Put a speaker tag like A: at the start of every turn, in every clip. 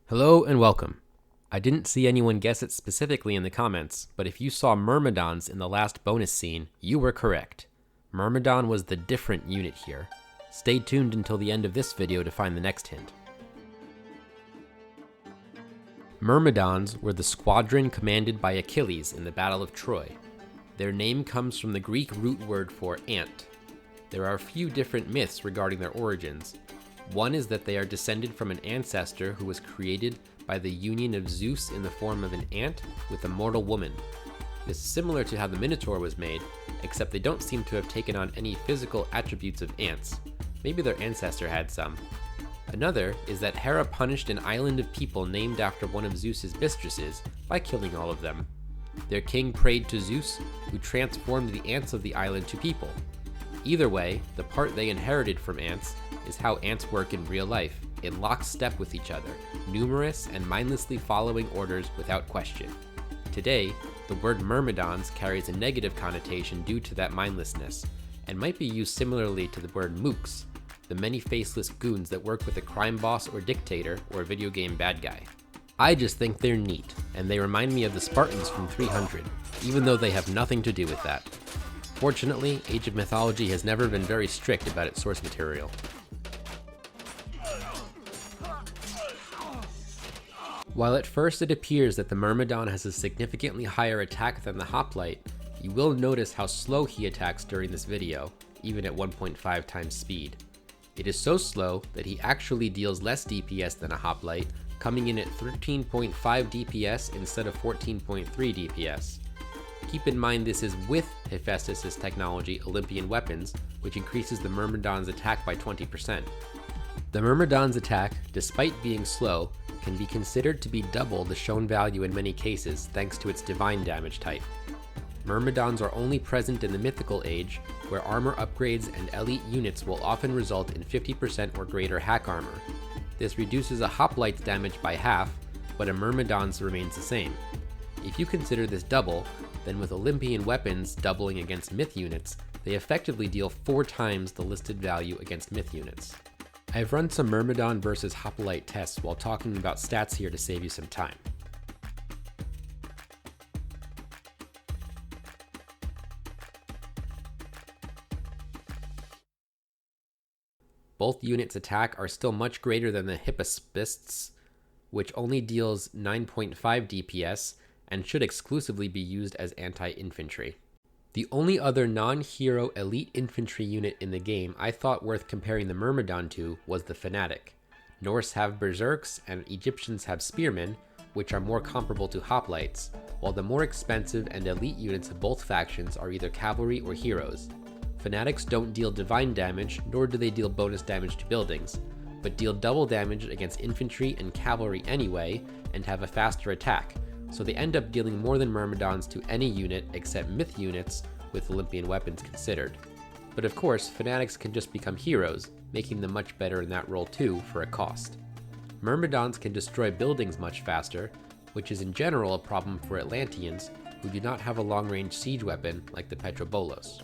A: Hello and welcome. I didn't see anyone guess it specifically in the comments, but if you saw Myrmidons in the last bonus scene, you were correct. Myrmidon was the different unit here. Stay tuned until the end of this video to find the next hint. Myrmidons were the squadron commanded by Achilles in the Battle of Troy. Their name comes from the Greek root word for ant. There are a few different myths regarding their origins. One is that they are descended from an ancestor who was created by the union of Zeus in the form of an ant with a mortal woman. This is similar to how the Minotaur was made, except they don't seem to have taken on any physical attributes of ants. Maybe their ancestor had some. Another is that Hera punished an island of people named after one of Zeus's mistresses by killing all of them. Their king prayed to Zeus, who transformed the ants of the island to people. Either way, the part they inherited from ants is how ants work in real life, in lockstep with each other, numerous and mindlessly following orders without question. Today, the word Myrmidons carries a negative connotation due to that mindlessness, and might be used similarly to the word mooks, the many faceless goons that work with a crime boss or dictator or a video game bad guy. I just think they're neat, and they remind me of the Spartans from 300, even though they have nothing to do with that. Fortunately, Age of Mythology has never been very strict about its source material. While at first it appears that the Myrmidon has a significantly higher attack than the Hoplite, you will notice how slow he attacks during this video, even at 1.5 times speed. It is so slow that he actually deals less DPS than a Hoplite, coming in at 13.5 DPS instead of 14.3 DPS. Keep in mind this is with Hephaestus' technology Olympian weapons, which increases the Myrmidon's attack by 20%. The Myrmidon's attack, despite being slow, can be considered to be double the shown value in many cases thanks to its divine damage type. Myrmidons are only present in the mythical age, where armor upgrades and elite units will often result in 50% or greater hack armor. This reduces a Hoplite's damage by half, but a Myrmidon's remains the same. If you consider this double, then with Olympian weapons doubling against myth units, they effectively deal 4 times the listed value against myth units. I've run some Myrmidon versus Hoplite tests while talking about stats here to save you some time. Both units' attack are still much greater than the Hephaestus, which only deals 9.5 DPS and should exclusively be used as anti-infantry. The only other non-hero elite infantry unit in the game I thought worth comparing the Myrmidon to was the Fanatic. Norse have berserks and Egyptians have spearmen, which are more comparable to hoplites, while the more expensive and elite units of both factions are either cavalry or heroes. Fanatics don't deal divine damage, nor do they deal bonus damage to buildings, but deal double damage against infantry and cavalry anyway, and have a faster attack, so they end up dealing more than Myrmidons to any unit except myth units with Olympian weapons considered. But of course, Fanatics can just become heroes, making them much better in that role too for a cost. Myrmidons can destroy buildings much faster, which is in general a problem for Atlanteans, who do not have a long-range siege weapon like the Patrikios.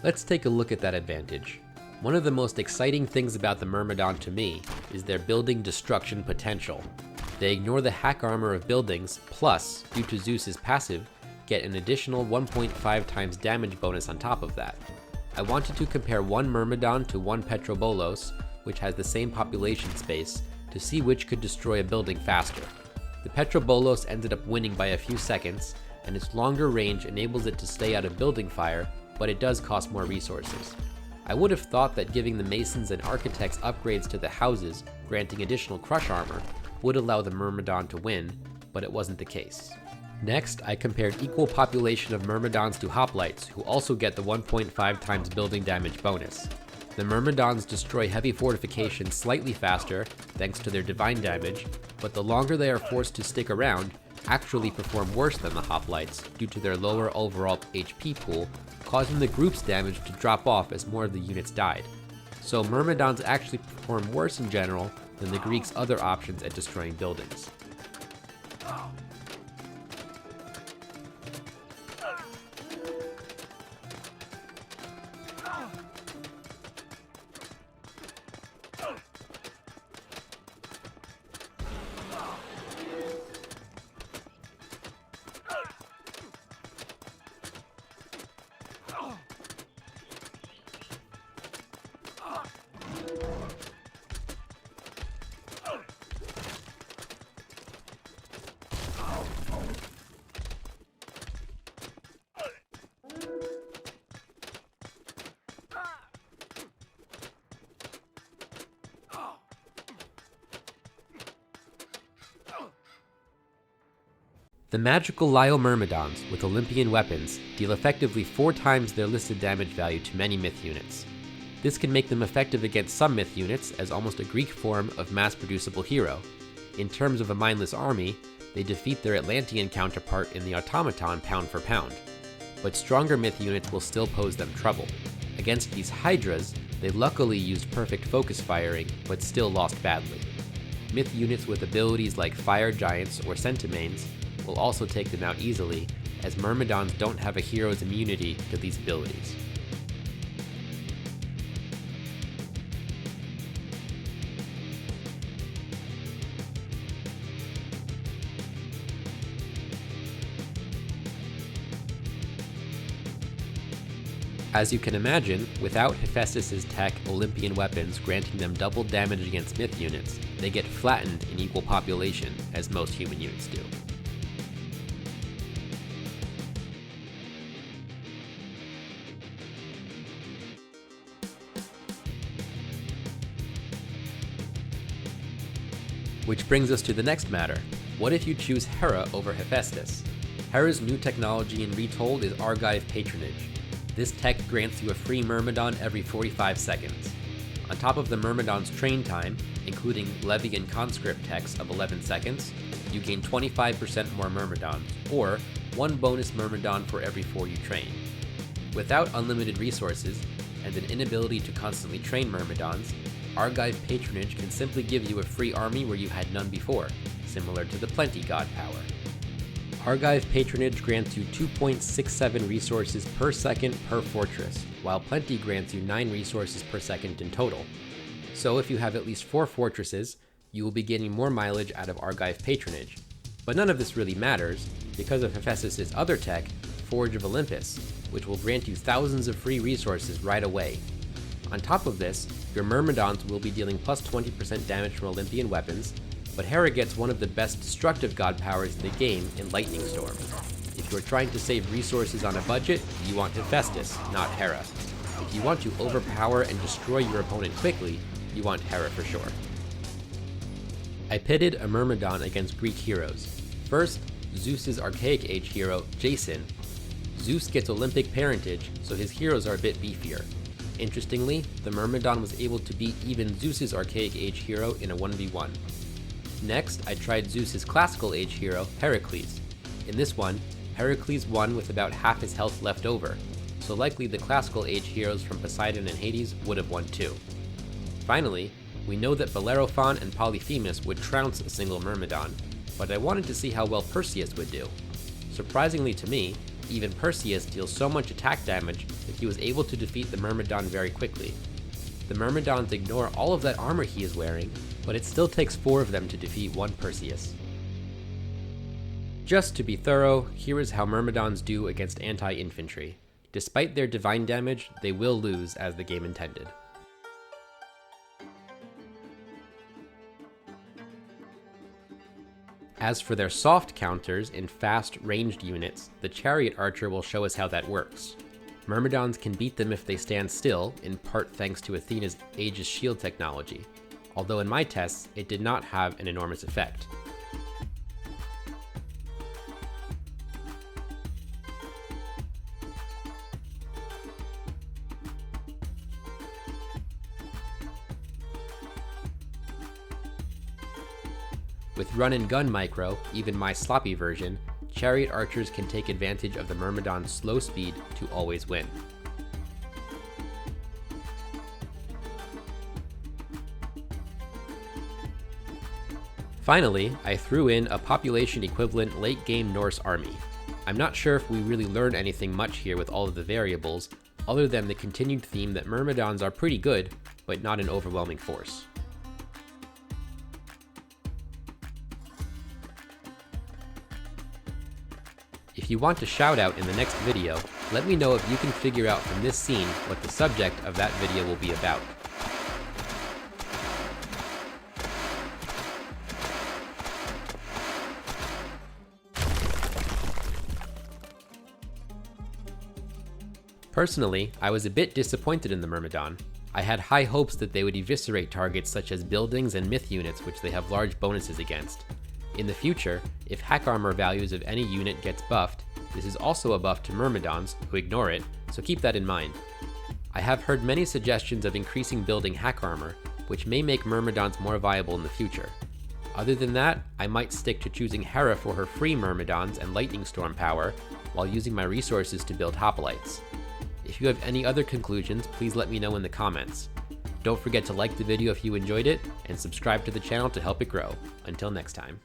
A: Let's take a look at that advantage. One of the most exciting things about the Myrmidon to me is their building destruction potential. They ignore the hack armor of buildings, plus, due to Zeus's passive, get an additional 1.5 times damage bonus on top of that. I wanted to compare one Myrmidon to one Patrikios, which has the same population space, to see which could destroy a building faster. The Patrikios ended up winning by a few seconds, and its longer range enables it to stay out of building fire, but it does cost more resources. I would have thought that giving the Masons and Architects upgrades to the houses, granting additional crush armor, would allow the Myrmidon to win, but it wasn't the case. Next, I compared equal population of Myrmidons to Hoplites, who also get the 1.5 times building damage bonus. The Myrmidons destroy heavy fortifications slightly faster, thanks to their divine damage, but the longer they are forced to stick around, actually perform worse than the Hoplites due to their lower overall HP pool, causing the group's damage to drop off as more of the units died. So Myrmidons actually perform worse in general than the Greeks' other options at destroying buildings. The magical Myrmidons with Olympian weapons deal effectively 4 times their listed damage value to many myth units. This can make them effective against some myth units as almost a Greek form of mass-producible hero. In terms of a mindless army, they defeat their Atlantean counterpart in the automaton pound for pound. But stronger myth units will still pose them trouble. Against these hydras, they luckily used perfect focus firing, but still lost badly. Myth units with abilities like fire giants or centimanes will also take them out easily, as Myrmidons don't have a hero's immunity to these abilities. As you can imagine, without Hephaestus' tech Olympian weapons granting them double damage against myth units, they get flattened in equal population, as most human units do. Which brings us to the next matter. What if you choose Hera over Hephaestus? Hera's new technology in Retold is Argive Patronage. This tech grants you a free Myrmidon every 45 seconds. On top of the Myrmidon's train time, including Levy and Conscript techs of 11 seconds, you gain 25% more Myrmidons, or 1 bonus Myrmidon for every 4 you train. Without unlimited resources, and an inability to constantly train Myrmidons, Argive Patronage can simply give you a free army where you had none before, similar to the Plenty God power. Argive Patronage grants you 2.67 resources per second per fortress, while Plenty grants you 9 resources per second in total. So if you have at least 4 fortresses, you will be getting more mileage out of Argive Patronage. But none of this really matters, because of Hephaestus' other tech, Forge of Olympus, which will grant you thousands of free resources right away. On top of this, your Myrmidons will be dealing plus 20% damage from Olympian weapons, but Hera gets one of the best destructive god powers in the game in Lightning Storm. If you're trying to save resources on a budget, you want Hephaestus, not Hera. If you want to overpower and destroy your opponent quickly, you want Hera for sure. I pitted a Myrmidon against Greek heroes. First, Zeus's Archaic Age hero, Jason. Zeus gets Olympic parentage, so his heroes are a bit beefier. Interestingly, the Myrmidon was able to beat even Zeus's Archaic Age hero in a 1v1. Next, I tried Zeus's Classical Age hero, Heracles. In this one, Heracles won with about half his health left over, so likely the Classical Age heroes from Poseidon and Hades would have won too. Finally, we know that Bellerophon and Polyphemus would trounce a single Myrmidon, but I wanted to see how well Perseus would do. Surprisingly to me, even Perseus deals so much attack damage that he was able to defeat the Myrmidon very quickly. The Myrmidons ignore all of that armor he is wearing, but it still takes 4 of them to defeat one Perseus. Just to be thorough, here is how Myrmidons do against anti-infantry. Despite their divine damage, they will lose as the game intended. As for their soft counters in fast, ranged units, the Chariot Archer will show us how that works. Myrmidons can beat them if they stand still, in part thanks to Athena's Aegis shield technology, although in my tests, it did not have an enormous effect. With run and gun micro, even my sloppy version, Chariot Archers can take advantage of the Myrmidon's slow speed to always win. Finally, I threw in a population equivalent late game Norse army. I'm not sure if we really learn anything much here with all of the variables, other than the continued theme that Myrmidons are pretty good, but not an overwhelming force. If you want a shout out in the next video, let me know if you can figure out from this scene what the subject of that video will be about. Personally, I was a bit disappointed in the Myrmidon. I had high hopes that they would eviscerate targets such as buildings and myth units which they have large bonuses against. In the future, if hack armor values of any unit gets buffed, this is also a buff to Myrmidons, who ignore it, so keep that in mind. I have heard many suggestions of increasing building hack armor, which may make Myrmidons more viable in the future. Other than that, I might stick to choosing Hera for her free Myrmidons and Lightning Storm power, while using my resources to build Hoplites. If you have any other conclusions, please let me know in the comments. Don't forget to like the video if you enjoyed it, and subscribe to the channel to help it grow. Until next time.